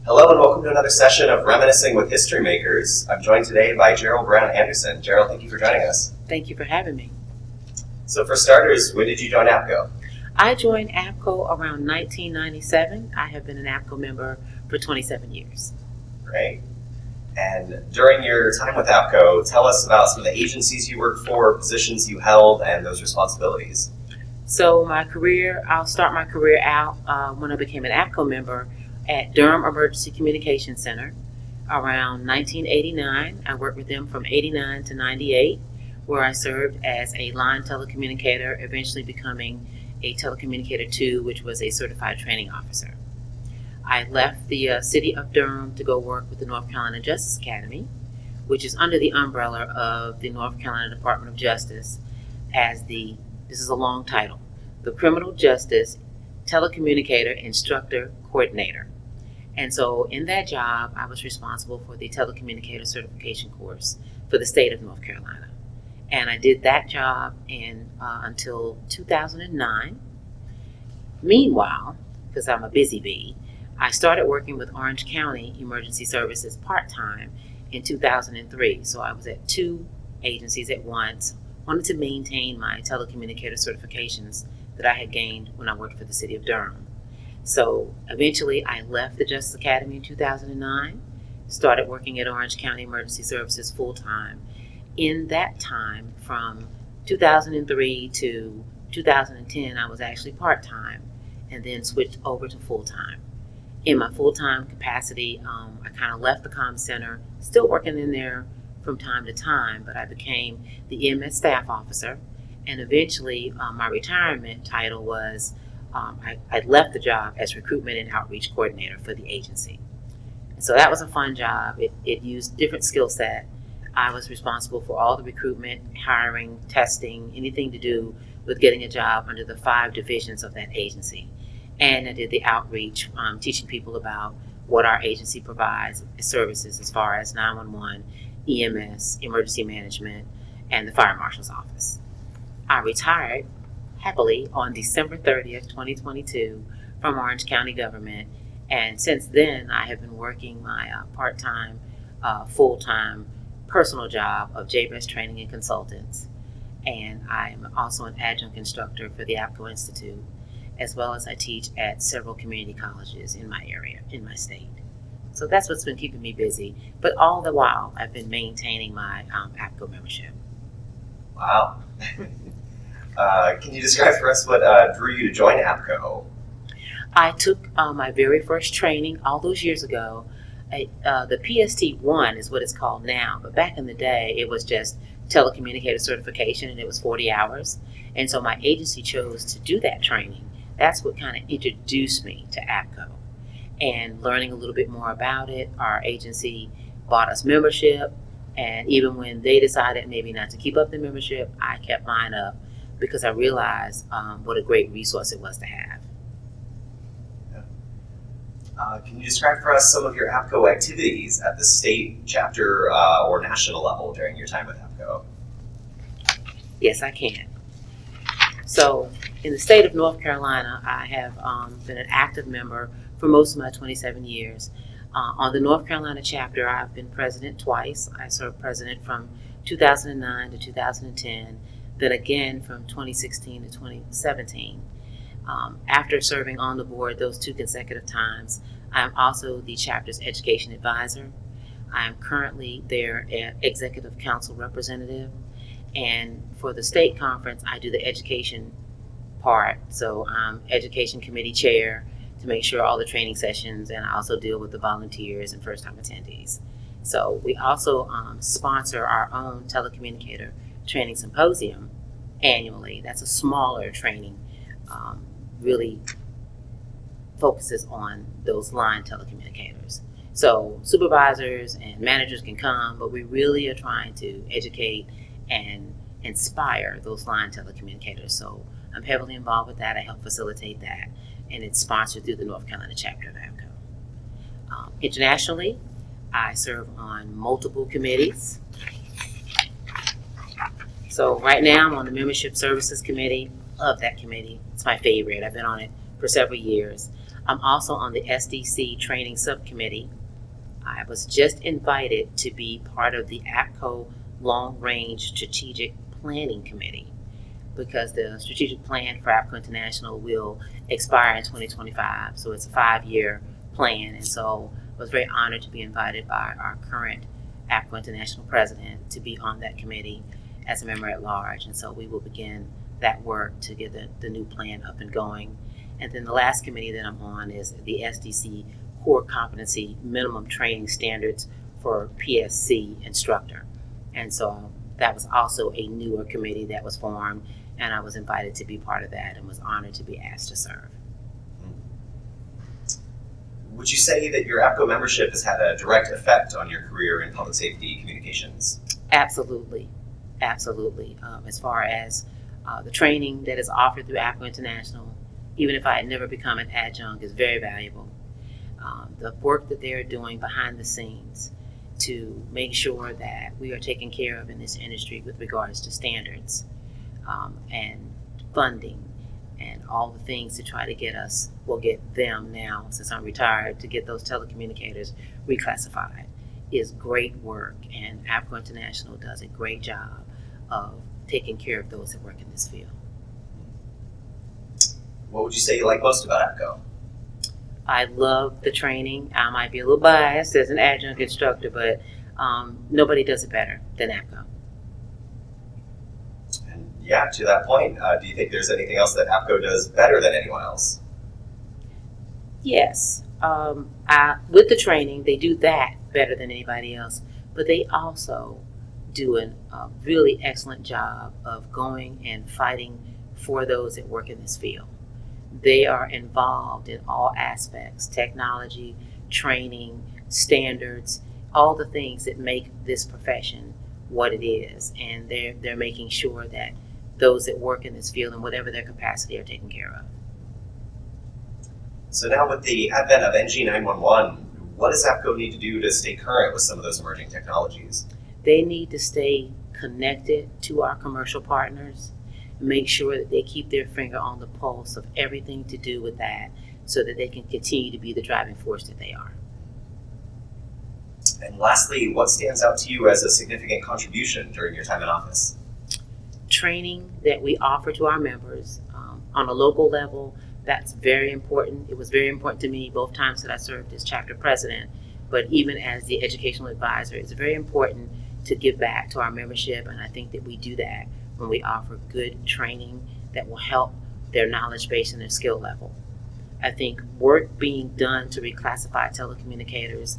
Hello and welcome to another session of Reminiscing with History Makers. I'm joined today by Jeryl Brown Anderson. Jeryl, thank you for joining us. Thank you for having me. So for starters, when did you join APCO? I joined APCO around 1997. I have been an APCO member for 27 years. Great. And during your time with APCO, tell us about some of the agencies you worked for, positions you held, and those responsibilities. So I'll start my career out when I became an APCO member at Durham Emergency Communication Center around 1989. I worked with them from 89 to 98, where I served as a line telecommunicator, eventually becoming a telecommunicator 2, which was a certified training officer. I left the city of Durham to go work with the North Carolina Justice Academy, which is under the umbrella of the North Carolina Department of Justice as this is a long title, the Criminal Justice Telecommunicator Instructor Coordinator. And so in that job, I was responsible for the telecommunicator certification course for the state of North Carolina. And I did that job until 2009. Meanwhile, because I'm a busy bee, I started working with Orange County Emergency Services part-time in 2003. So I was at two agencies at once, wanted to maintain my telecommunicator certifications that I had gained when I worked for the city of Durham. So eventually I left the Justice Academy in 2009, started working at Orange County Emergency Services full-time. In that time, from 2003 to 2010, I was actually part-time and then switched over to full-time. In my full-time capacity, I kind of left the comm center, still working in there from time to time, but I became the EMS staff officer, and eventually my retirement title was I left the job as recruitment and outreach coordinator for the agency. So that was a fun job. It used different skill set. I was responsible for all the recruitment, hiring, testing, anything to do with getting a job under the 5 divisions of that agency. And I did the outreach, teaching people about what our agency provides services as far as 911, EMS, emergency management, and the fire marshal's office. I retired happily on December 30th, 2022 from Orange County government. And since then, I have been working my part-time, full-time personal job of JBEST Training and Consultants. And I'm also an adjunct instructor for the APCO Institute, as well as I teach at several community colleges in my area, in my state. So that's what's been keeping me busy. But all the while, I've been maintaining my APCO membership. Wow. Can you describe for us what drew you to join APCO? I took my very first training all those years ago. The PST-1 is what it's called now, but back in the day, it was just telecommunicator certification, and it was 40 hours. And so my agency chose to do that training. That's what kind of introduced me to APCO. And learning a little bit more about it, our agency bought us membership, and even when they decided maybe not to keep up the membership, I kept mine up because I realized what a great resource it was to have. Can you describe for us some of your APCO activities at the state, chapter, or national level during your time with APCO? Yes, I can. So in the state of North Carolina, I have been an active member for most of my 27 years. On the North Carolina chapter, I've been president twice. I served president from 2009 to 2010, then again from 2016 to 2017. After serving on the board those 2 consecutive times, I'm also the chapter's education advisor. I'm currently their executive council representative. And for the state conference, I do the education part. So I'm education committee chair to make sure all the training sessions, and I also deal with the volunteers and first-time attendees. So we also sponsor our own telecommunicator training symposium annually. That's a smaller training, really focuses on those line telecommunicators. So supervisors and managers can come, but we really are trying to educate and inspire those line telecommunicators. So I'm heavily involved with that. I help facilitate that, and it's sponsored through the North Carolina chapter of APCO. Internationally, I serve on multiple committees. So right now I'm on the Membership Services Committee of that committee. It's my favorite. I've been on it for several years. I'm also on the SDC training subcommittee. I was just invited to be part of the APCO Long Range Strategic Planning Committee because the strategic plan for APCO International will expire in 2025. So it's a 5-year plan. And so I was very honored to be invited by our current APCO International president to be on that committee as a member at large. And so we will begin that work to get the new plan up and going. And then the last committee that I'm on is the SDC Core Competency Minimum Training Standards for PSC Instructor. And so that was also a newer committee that was formed, and I was invited to be part of that and was honored to be asked to serve. Would you say that your APCO membership has had a direct effect on your career in public safety communications? Absolutely. Absolutely. As far as the training that is offered through APCO International, even if I had never become an adjunct, is very valuable. The work that they're doing behind the scenes to make sure that we are taken care of in this industry with regards to standards and funding and all the things to try to get us, well, get them now, since I'm retired, to get those telecommunicators reclassified is great work. And APCO International does a great job of taking care of those that work in this field. What would you say you like most about APCO? I love the training. I might be a little biased as an adjunct instructor, but nobody does it better than APCO. And yeah, to that point, do you think there's anything else that APCO does better than anyone else? Yes. With the training, they do that better than anybody else, but they also do a really excellent job of going and fighting for those that work in this field. They are involved in all aspects: technology, training, standards, all the things that make this profession what it is. And they're making sure that those that work in this field, in whatever their capacity, are taken care of. So now with the advent of NG911, what does APCO need to do to stay current with some of those emerging technologies? They need to stay connected to our commercial partners, make sure that they keep their finger on the pulse of everything to do with that so that they can continue to be the driving force that they are. And lastly, what stands out to you as a significant contribution during your time in office? Training that we offer to our members on a local level, that's very important. It was very important to me both times that I served as chapter president, but even as the educational advisor, it's very important to give back to our membership, and I think that we do that when we offer good training that will help their knowledge base and their skill level. I think work being done to reclassify telecommunicators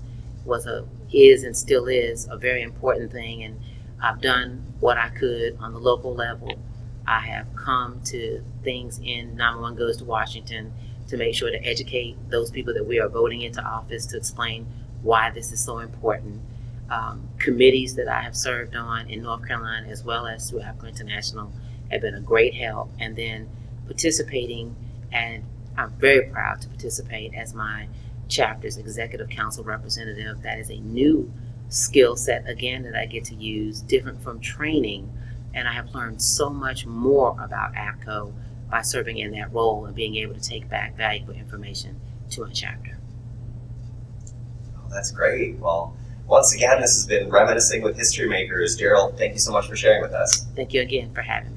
is and still is a very important thing, and I've done what I could on the local level. I have come to things in 911 Goes to Washington to make sure to educate those people that we are voting into office, to explain why this is so important. Committees that I have served on in North Carolina as well as through APCO International have been a great help. And then participating, and I'm very proud to participate as my chapter's executive council representative. That is a new skill set, again, that I get to use, different from training. And I have learned so much more about APCO by serving in that role and being able to take back valuable information to my chapter. Oh, that's great. Well, once again, this has been Reminiscing with History Makers. Jeryl, thank you so much for sharing with us. Thank you again for having me.